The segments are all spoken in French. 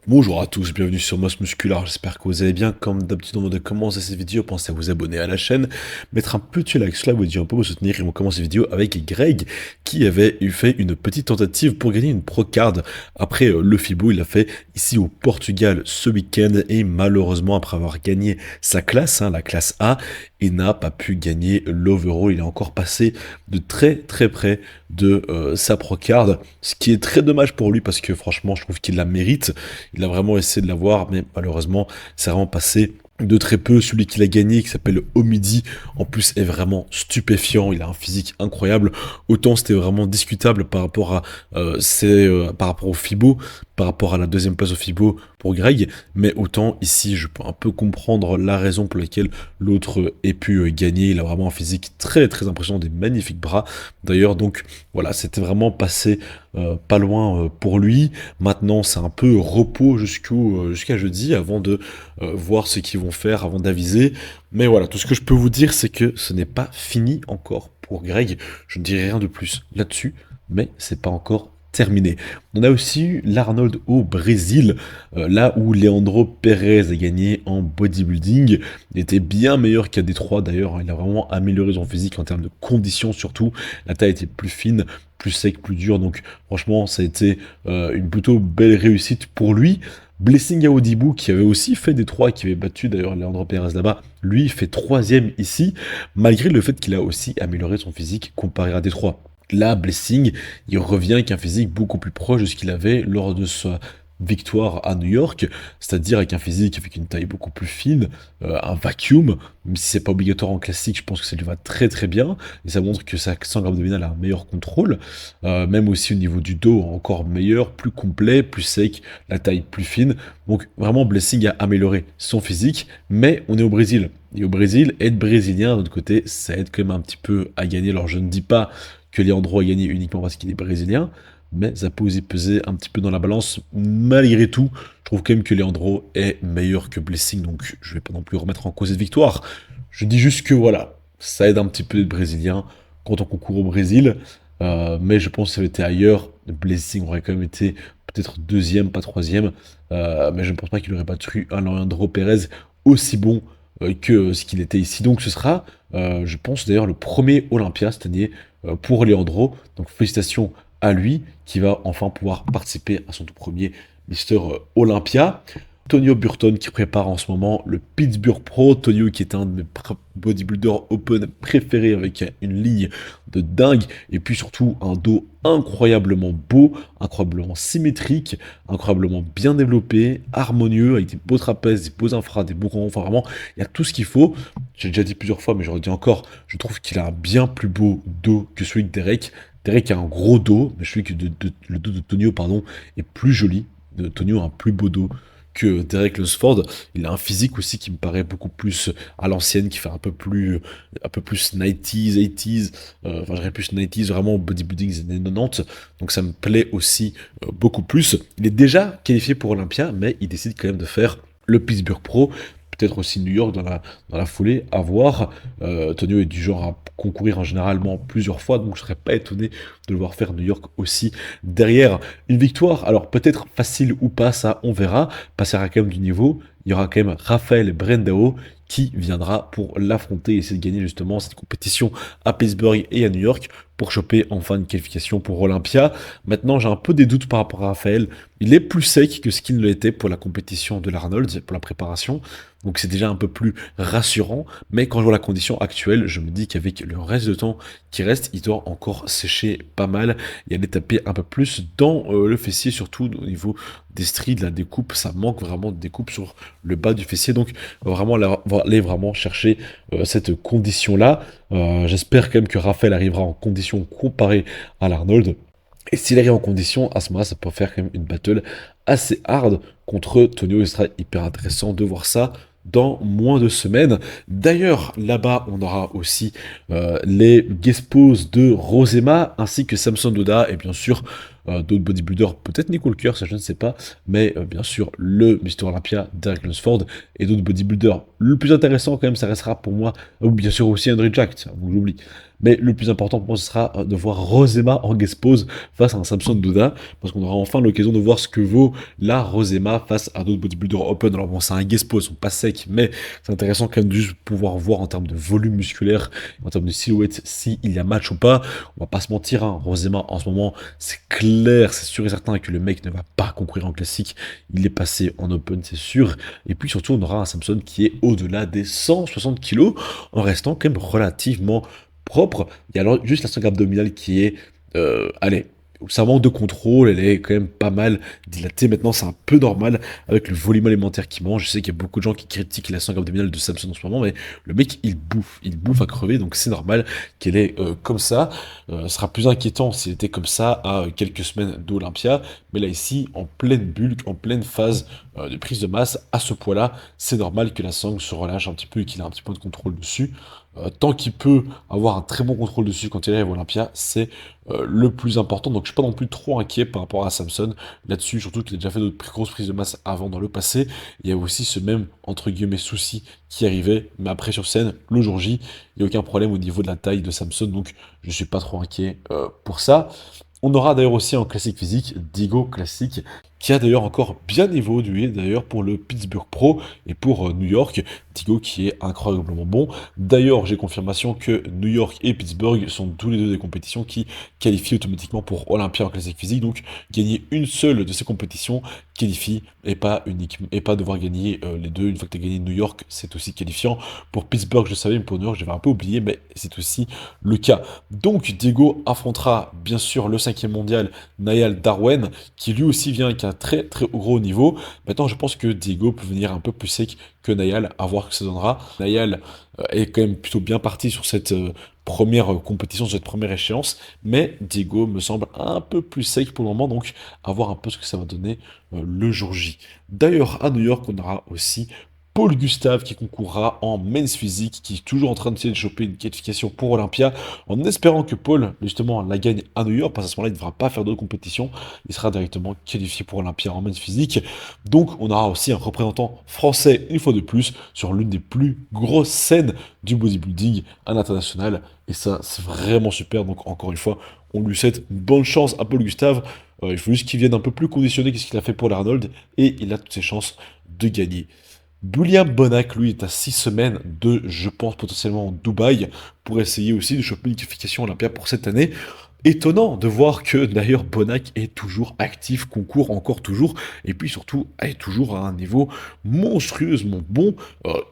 Bonjour à tous, bienvenue sur Mos Muscular, j'espère que vous allez bien. Comme d'habitude, avant de commencer cette vidéo, pensez à vous abonner à la chaîne, mettre un petit like sur la vidéo pour vous soutenir. Et on commence cette vidéo avec Greg qui avait fait une petite tentative pour gagner une pro card après le FIBO. Il l'a fait ici au Portugal ce week-end et malheureusement, après avoir gagné sa classe, la classe A, et n'a pas pu gagner l'overall. Il est encore passé de très près de sa pro card, ce qui est très dommage pour lui parce que franchement, je trouve qu'il la mérite. Il a vraiment essayé de l'avoir, mais malheureusement, c'est vraiment passé de très peu. Celui qui l'a gagné, qui s'appelle Omidi, en plus est vraiment stupéfiant. Il a un physique incroyable. Autant c'était vraiment discutable par rapport à par rapport au FIBO, par rapport à la deuxième place au FIBO pour Greg, mais autant ici je peux un peu comprendre la raison pour laquelle l'autre ait pu gagner. Il a vraiment un physique très impressionnant, des magnifiques bras d'ailleurs. Donc voilà, c'était vraiment passé pas loin pour lui. Maintenant, c'est un peu repos jusqu'à jeudi avant de voir ce qu'ils vont faire, avant d'aviser. Mais voilà, tout ce que je peux vous dire, c'est que ce n'est pas fini encore pour Greg. Je ne dirai rien de plus là-dessus, mais c'est pas encore terminé. On a aussi eu l'Arnold au Brésil, là où Leandro Pérez a gagné en bodybuilding. Il était bien meilleur qu'à Détroit d'ailleurs, il a vraiment amélioré son physique en termes de conditions surtout. La taille était plus fine, plus sec, plus dur, donc franchement ça a été une plutôt belle réussite pour lui. Blessing Aodibu, qui avait aussi fait Détroit, qui avait battu d'ailleurs Leandro Pérez là-bas, lui fait troisième ici, malgré le fait qu'il a aussi amélioré son physique comparé à Détroit. Là, Blessing, il revient avec un physique beaucoup plus proche de ce qu'il avait lors de sa victoire à New York, c'est-à-dire avec un physique avec une taille beaucoup plus fine, un vacuum, même si c'est pas obligatoire en classique, je pense que ça lui va très bien, et ça montre que sa sangle abdominale a un meilleur contrôle, même aussi au niveau du dos, encore meilleur, plus complet, plus sec, la taille plus fine, donc vraiment Blessing a amélioré son physique, mais on est au Brésil, et au Brésil, être brésilien, d'un autre côté, ça aide quand même un petit peu à gagner, alors je ne dis pas que Leandro a gagné uniquement parce qu'il est brésilien, mais ça peut aussi peser un petit peu dans la balance. Malgré tout, je trouve quand même que Leandro est meilleur que Blessing, donc je vais pas non plus remettre en cause cette victoire. Je dis juste que voilà, ça aide un petit peu d'être brésilien quand on concourt au Brésil, mais je pense que ça avait été ailleurs, Blessing aurait quand même été peut-être deuxième, pas troisième, mais je ne pense pas qu'il aurait battu un Leandro Pérez aussi bon que ce qu'il était ici. Donc ce sera, je pense d'ailleurs, le premier Olympia cette année pour Leandro. Donc félicitations à lui qui va enfin pouvoir participer à son tout premier Mister Olympia. Tonio Burton qui prépare en ce moment le Pittsburgh Pro. Tonio qui est un de mes bodybuilders open préférés avec une ligne de dingue et puis surtout un dos incroyablement beau, incroyablement symétrique, incroyablement bien développé, harmonieux, avec des beaux trapèzes, des beaux infras, des beaux ronds, enfin vraiment, il y a tout ce qu'il faut. J'ai déjà dit plusieurs fois, mais je le redis encore, je trouve qu'il a un bien plus beau dos que celui de Derek. Derek a un gros dos, mais je trouve que le dos de Tonio, pardon, est plus joli. Tonio a un plus beau dos que Derek Lunsford. Il a un physique aussi qui me paraît beaucoup plus à l'ancienne, qui fait un peu plus 90s, 80s, enfin je dirais plus 90s, vraiment bodybuilding des années 90. Donc ça me plaît aussi beaucoup plus. Il est déjà qualifié pour Olympia, mais il décide quand même de faire le Pittsburgh Pro. Peut-être aussi New York dans la foulée, à voir. Tonio est du genre à concourir en généralement plusieurs fois, donc je serais pas étonné de le voir faire New York aussi derrière une victoire. Alors peut-être facile ou pas, ça on verra. Passera quand même du niveau. Il y aura quand même Raphaël Brendao qui viendra pour l'affronter et essayer de gagner justement cette compétition à Pittsburgh et à New York pour choper enfin une qualification pour Olympia. Maintenant, j'ai un peu des doutes par rapport à Raphaël. Il est plus sec que ce qu'il ne l'était pour la compétition de l'Arnold, pour la préparation. Donc c'est déjà un peu plus rassurant. Mais quand je vois la condition actuelle, je me dis qu'avec le reste de temps qui reste, il doit encore sécher pas mal et aller taper un peu plus dans le fessier, surtout au niveau des strides, la découpe. Ça manque vraiment de découpe sur le bas du fessier. Donc vraiment, aller vraiment chercher cette condition-là. J'espère quand même que Raphaël arrivera en condition comparée à l'Arnold. Et s'il arrive en condition, à ce moment-là, ça peut faire quand même une battle assez hard contre Tonio. Il sera hyper intéressant de voir ça dans moins de semaines. D'ailleurs, là-bas, on aura aussi les guest poses de Rosema, ainsi que Samson Doda, et bien sûr, d'autres bodybuilders, peut-être Nick Walker, ça je ne sais pas, mais bien sûr le Mister Olympia, Derek Lunsford, et d'autres bodybuilders. Le plus intéressant quand même, ça restera pour moi, bien sûr aussi André Jack, tiens, vous l'oubliez. Mais le plus important pour moi, ce sera de voir Rosema en guest pose face à un Samson Douda, parce qu'on aura enfin l'occasion de voir ce que vaut la Rosema face à d'autres bodybuilders open. Alors bon, c'est un guest pose, ils sont pas secs, mais c'est intéressant quand même de juste pouvoir voir en termes de volume musculaire, en termes de silhouette, s'il y a match ou pas. On va pas se mentir, hein, Rosema en ce moment, c'est clair, c'est sûr et certain que le mec ne va pas concourir en classique. Il est passé en open, c'est sûr. Et puis surtout, on aura un Samson qui est au-delà des 160 kilos, en restant quand même relativement propre. Il y a alors juste la sangle abdominale qui est, allez, ça manque de contrôle, elle est quand même pas mal dilatée. Maintenant, c'est un peu normal avec le volume alimentaire qu'il mange. Je sais qu'il y a beaucoup de gens qui critiquent la sangle abdominale de Samson en ce moment, mais le mec, il bouffe à crever, donc c'est normal qu'elle est comme ça. Ce sera plus inquiétant s'il était comme ça à quelques semaines d'Olympia, mais là ici, en pleine bulk, en pleine phase de prise de masse, à ce poids-là, c'est normal que la sangle se relâche un petit peu et qu'il ait un petit peu de contrôle dessus. Tant qu'il peut avoir un très bon contrôle dessus quand il arrive à Olympia, c'est le plus important. Donc je suis pas non plus trop inquiet par rapport à Samson là-dessus, surtout qu'il a déjà fait d'autres grosses prises de masse avant dans le passé. Il y a aussi ce même, entre guillemets, souci qui arrivait, mais après sur scène, le jour J, il n'y a aucun problème au niveau de la taille de Samson, donc je suis pas trop inquiet pour ça. On aura d'ailleurs aussi en classique physique, Diego classique, qui a d'ailleurs encore bien évolué d'ailleurs pour le Pittsburgh Pro et pour New York. Diego qui est incroyablement bon. D'ailleurs, j'ai confirmation que New York et Pittsburgh sont tous les deux des compétitions qui qualifient automatiquement pour Olympia en classique physique. Donc, gagner une seule de ces compétitions qualifie et pas unique, et pas devoir gagner les deux. Une fois que tu as gagné New York, c'est aussi qualifiant. Pour Pittsburgh, je savais, mais pour New York, j'avais un peu oublié, mais c'est aussi le cas. Donc, Diego affrontera bien sûr le 5e mondial, Niall Darwen, qui lui aussi vient avec un très très gros niveau. Maintenant, je pense que Diego peut venir un peu plus sec que Niall, à voir que ça donnera. Niall est quand même plutôt bien parti sur cette première compétition, sur cette première échéance, mais Diego me semble un peu plus sec pour le moment, donc à voir un peu ce que ça va donner le jour J. D'ailleurs, à New York, on aura aussi Paul Gustave qui concourra en men's physique, qui est toujours en train d'essayer de choper une qualification pour Olympia, en espérant que Paul, justement, la gagne à New York, parce qu'à ce moment-là, il ne devra pas faire d'autres compétitions, il sera directement qualifié pour Olympia en men's physique. Donc, on aura aussi un représentant français, une fois de plus, sur l'une des plus grosses scènes du bodybuilding à l'international, et ça, c'est vraiment super, donc encore une fois, on lui souhaite bonne chance à Paul Gustave. Il faut juste qu'il vienne un peu plus conditionné que ce qu'il a fait pour l'Arnold, et il a toutes ses chances de gagner. William Bonac, lui, est à 6 semaines de, je pense, potentiellement Dubaï, pour essayer aussi de choper une qualification Olympia pour cette année. Étonnant de voir que d'ailleurs Bonac est toujours actif, concourt encore toujours, et puis surtout est toujours à un niveau monstrueusement bon,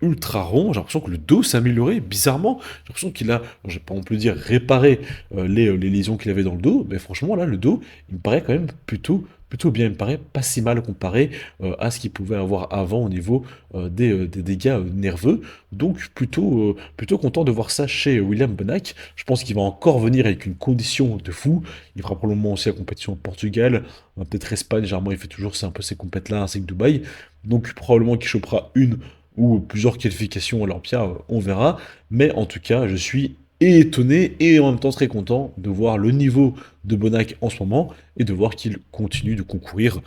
ultra rond. J'ai l'impression que le dos s'est amélioré, bizarrement. J'ai l'impression qu'il a, je vais pas non plus dire réparé les lésions qu'il avait dans le dos, mais franchement là, le dos, il me paraît quand même plutôt bien, il me paraît pas si mal comparé à ce qu'il pouvait avoir avant au niveau des dégâts nerveux. Donc plutôt content de voir ça chez William Bonac. Je pense qu'il va encore venir avec une condition de fou. Il fera probablement aussi la compétition au Portugal, peut-être Espagne, généralement il fait toujours c'est un peu ces compètes-là, ainsi que Dubaï. Donc probablement qu'il chopera une ou plusieurs qualifications à Olympia, on verra. Mais en tout cas, je suis étonné et en même temps très content de voir le niveau de Bonac en ce moment et de voir qu'il continue de concourir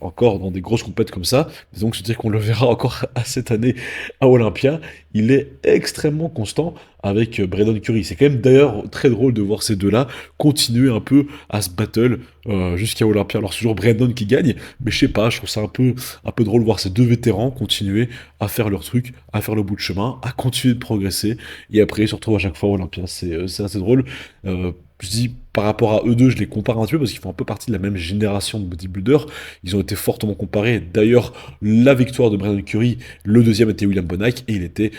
encore dans des grosses compètes comme ça. Et donc se dire qu'on le verra encore à cette année à Olympia, il est extrêmement constant avec Brandon Curry. C'est quand même d'ailleurs très drôle de voir ces deux-là continuer un peu à se battle jusqu'à Olympia. Alors c'est toujours Brandon qui gagne, mais je sais pas, je trouve ça un peu drôle de voir ces deux vétérans continuer à faire leur truc, à faire le bout de chemin, à continuer de progresser, et après ils se retrouvent à chaque fois à Olympia. C'est assez drôle. Je dis par rapport à eux deux, je les compare un petit peu parce qu'ils font un peu partie de la même génération de bodybuilders. Ils ont été fortement comparés. D'ailleurs, la victoire de Brandon Curry, le deuxième était William Bonac, et il était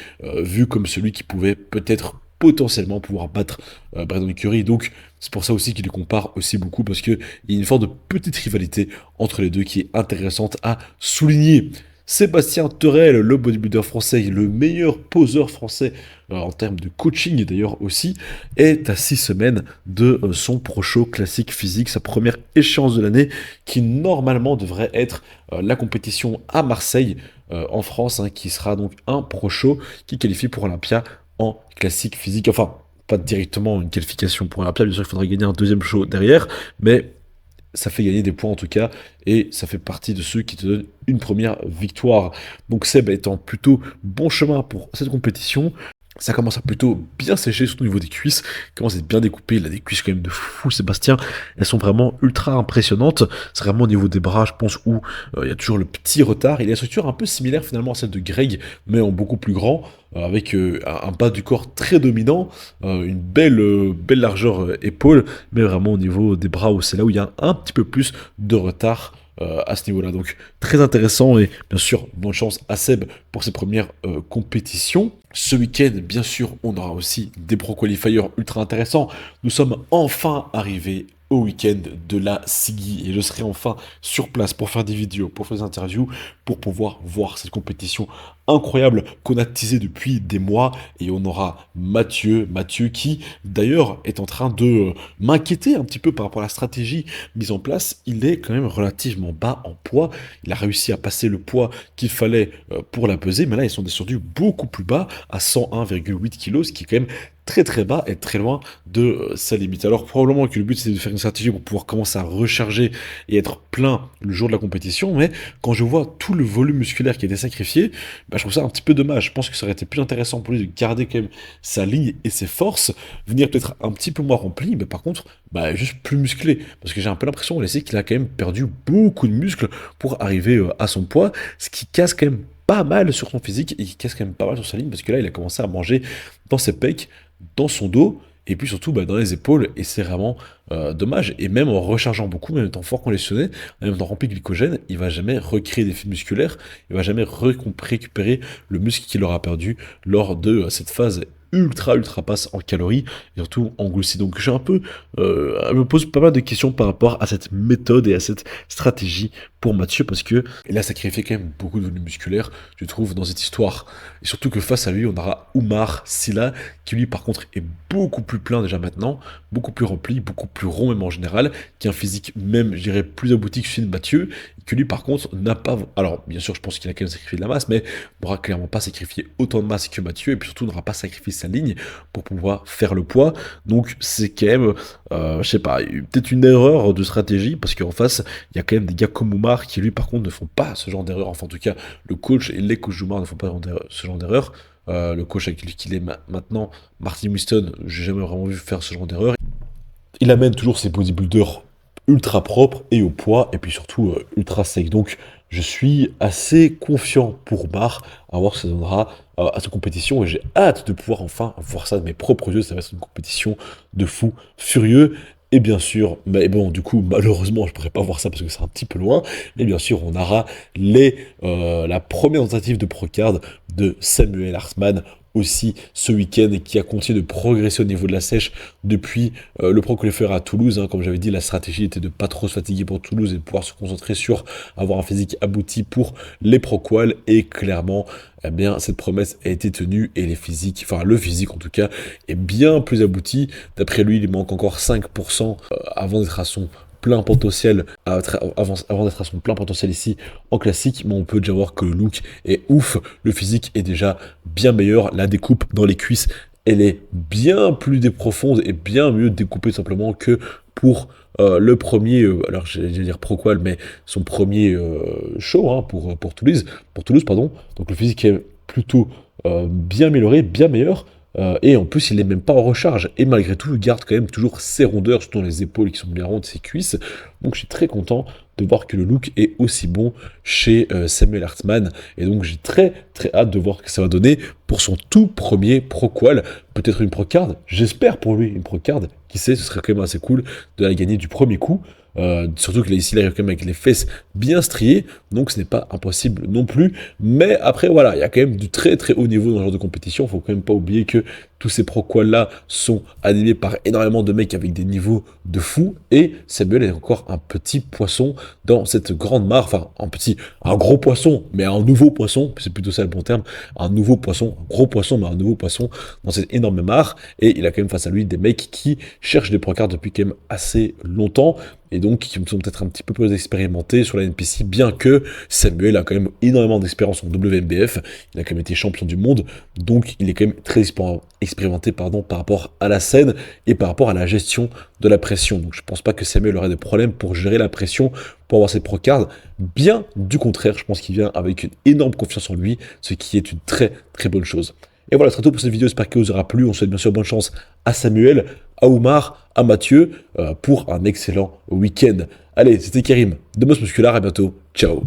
vu comme celui qui pouvait peut-être potentiellement pouvoir battre Brandon Curry. Donc c'est pour ça aussi qu'il les compare aussi beaucoup, parce qu'il y a une forme de petite rivalité entre les deux qui est intéressante à souligner. Sébastien Terrel, le bodybuilder français, le meilleur poseur français en termes de coaching d'ailleurs aussi, est à 6 semaines de son Pro Show classique physique, sa première échéance de l'année, qui normalement devrait être la compétition à Marseille en France, hein, qui sera donc un Pro Show qui qualifie pour Olympia en classique physique. Enfin, pas directement une qualification pour Olympia, bien sûr il faudra gagner un deuxième show derrière, mais ça fait gagner des points en tout cas, et ça fait partie de ceux qui te donnent une première victoire. Donc Seb étant plutôt bon chemin pour cette compétition, ça commence à plutôt bien sécher, surtout au niveau des cuisses. Il commence à être bien découpé. Il a des cuisses quand même de fou, Sébastien. Elles sont vraiment ultra impressionnantes. C'est vraiment au niveau des bras, je pense, où il y a toujours le petit retard. Il a une structure un peu similaire finalement à celle de Greg, mais en beaucoup plus grand, avec un bas du corps très dominant, une belle largeur épaule, mais vraiment au niveau des bras, où c'est là où il y a un petit peu plus de retard à ce niveau-là. Donc très intéressant et bien sûr bonne chance à Seb pour ses premières compétitions. Ce week-end, bien sûr, on aura aussi des pro qualifiers ultra intéressants. Nous sommes enfin arrivés au week-end de la SIGI et je serai enfin sur place pour faire des vidéos, pour faire des interviews, pour pouvoir voir cette compétition incroyable qu'on a teasée depuis des mois. Et on aura Mathieu qui d'ailleurs est en train de m'inquiéter un petit peu par rapport à la stratégie mise en place. Il est quand même relativement bas en poids. Il a réussi à passer le poids qu'il fallait pour la peser, mais là ils sont descendus beaucoup plus bas à 101,8 kg, ce qui est quand même très bas et très loin de sa limite. Alors probablement que le but c'est de faire une stratégie pour pouvoir commencer à recharger et être plein le jour de la compétition, mais quand je vois tout le volume musculaire qui a été sacrifié, bah, je trouve ça un petit peu dommage. Je pense que ça aurait été plus intéressant pour lui de garder quand même sa ligne et ses forces, venir peut-être un petit peu moins rempli, mais par contre bah, juste plus musclé, parce que j'ai un peu l'impression qu'il a quand même perdu beaucoup de muscles pour arriver à son poids, ce qui casse quand même pas mal sur son physique et qui casse quand même pas mal sur sa ligne, parce que là il a commencé à manger dans ses pecs, dans son dos, et puis surtout bah, dans les épaules, et c'est vraiment dommage. Et même en rechargeant beaucoup, même en étant fort conditionné, en étant rempli de glycogène, il va jamais recréer des fibres musculaires, il va jamais récupérer le muscle qu'il aura perdu lors de cette phase ultra basse en calories et surtout en glucides. Donc je me pose pas mal de questions par rapport à cette méthode et à cette stratégie pour Mathieu, parce que il a sacrifié quand même beaucoup de volume musculaire, je trouve, dans cette histoire. Et surtout que face à lui, on aura Oumar Silla, qui lui par contre est beaucoup plus plein déjà maintenant, beaucoup plus rempli, beaucoup plus rond même en général, qui a un physique même, je dirais, plus abouti que celui de Mathieu, et que lui par contre n'a pas... Alors bien sûr, je pense qu'il a quand même sacrifié de la masse, mais n'aura clairement pas sacrifié autant de masse que Mathieu, et puis surtout n'aura pas sacrifié sa ligne pour pouvoir faire le poids. Donc c'est quand même, je sais pas, peut-être une erreur de stratégie, parce qu'en face, il y a quand même des gars comme Oumar qui lui par contre ne font pas ce genre d'erreur. Enfin en tout cas, le coach et les coachs d'Oumar ne font pas ce genre d'erreur. Le coach avec qui il est maintenant, Martin Winston, j'ai jamais vraiment vu faire ce genre d'erreur. Il amène toujours ses bodybuilders ultra propres et au poids, et puis surtout ultra sec. Donc je suis assez confiant pour Mar à voir ce que ça donnera à cette compétition, et j'ai hâte de pouvoir enfin voir ça de mes propres yeux. Ça va être une compétition de fou furieux. Et bien sûr, mais bon, du coup, malheureusement, je pourrais pas voir ça parce que c'est un petit peu loin. Mais bien sûr, on aura la première tentative de Procard de Samuel Hartmann aussi ce week-end, et qui a continué de progresser au niveau de la sèche depuis le Pro Qualifier à Toulouse. Hein. Comme j'avais dit, la stratégie était de pas trop se fatiguer pour Toulouse et de pouvoir se concentrer sur avoir un physique abouti pour les Pro Qual, et clairement, eh bien, cette promesse a été tenue, et les physiques, enfin le physique en tout cas, est bien plus abouti. D'après lui, il manque encore 5% avant d'être à son plein potentiel, avant d'être à son plein potentiel ici en classique, mais on peut déjà voir que le look est ouf, le physique est déjà bien meilleur, la découpe dans les cuisses, elle est bien plus profonde et bien mieux découpée simplement que pour le premier, alors j'allais dire Proqual, mais son premier show hein, pour Toulouse, pardon. Donc le physique est plutôt bien amélioré, bien meilleur. Et en plus, il n'est même pas en recharge. Et malgré tout, il garde quand même toujours ses rondeurs, surtout dans les épaules qui sont bien rondes, ses cuisses. Donc je suis très content de voir que le look est aussi bon chez Samuel Hartmann. Et donc j'ai très hâte de voir ce que ça va donner pour son tout premier Proqual. Peut-être une Procard, j'espère pour lui une Procard. Qui sait, ce serait quand même assez cool de la gagner du premier coup. Surtout que là, ici, il arrive quand même avec les fesses bien striées, donc ce n'est pas impossible non plus. Mais après, voilà, il y a quand même du très haut niveau dans ce genre de compétition. Il faut quand même pas oublier que tous ces Proqual-là sont animés par énormément de mecs avec des niveaux de fou. Et Samuel est encore un petit poisson dans cette grande mare. Enfin, un gros poisson, mais un nouveau poisson. C'est plutôt ça le bon terme. Un nouveau poisson, un gros poisson, mais un nouveau poisson dans cette énorme mare. Et il a quand même face à lui des mecs qui cherchent des Procards depuis quand même assez longtemps. Et donc qui me semble peut-être un petit peu plus expérimentés sur la NPC, bien que Samuel a quand même énormément d'expérience en WMBF, il a quand même été champion du monde, donc il est quand même très expérimenté par rapport à la scène et par rapport à la gestion de la pression. Donc je pense pas que Samuel aurait de problème pour gérer la pression, pour avoir ses pro-cards. Bien du contraire, je pense qu'il vient avec une énorme confiance en lui, ce qui est une très très bonne chose. Et voilà, c'est tout pour cette vidéo, j'espère qu'elle vous aura plu. On souhaite bien sûr bonne chance à Samuel, à Oumar, à Mathieu, pour un excellent week-end. Allez, c'était Karim de Moss Muscular, à bientôt, ciao.